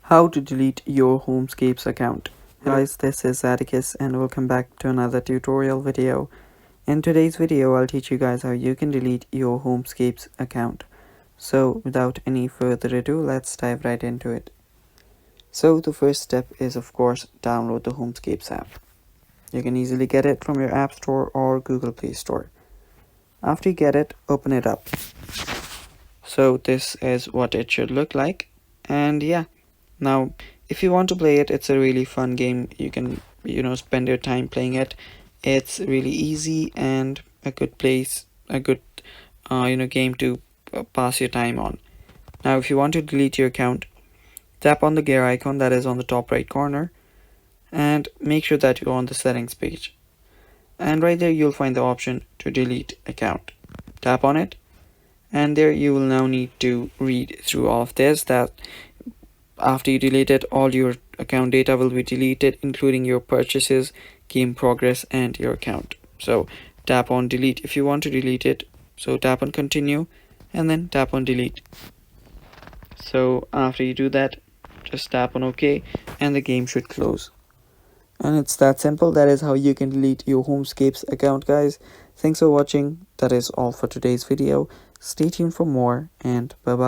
How to delete your Homescapes account. Hello guys, this is Atticus and welcome back to another tutorial video. In today's video, I'll teach you guys how you can delete your Homescapes account. So without any further ado, let's dive right into it. So the first step is, of course, download the Homescapes app. You can easily get it from your App Store or Google Play Store. After you get it, open it up. So this is what it should look like. And yeah, now if you want to play it, it's a really fun game. You can spend your time playing it. It's really easy and a good game to pass your time on. Now if you want to delete your account, tap on the gear icon that is on the top right corner and make sure that you're on the settings page, and right there you'll find the option to delete account. Tap on it, and there you will now need to read through all of this, that after you delete it, all your account data will be deleted, including your purchases, game progress, and your account. So tap on delete if you want to delete it. So tap on continue and then tap on delete. So after you do that, just tap on OK and the game should close. And it's that simple. That is how you can delete your Homescapes account, guys. Thanks for watching. That is all for today's video. Stay tuned for more, and bye bye.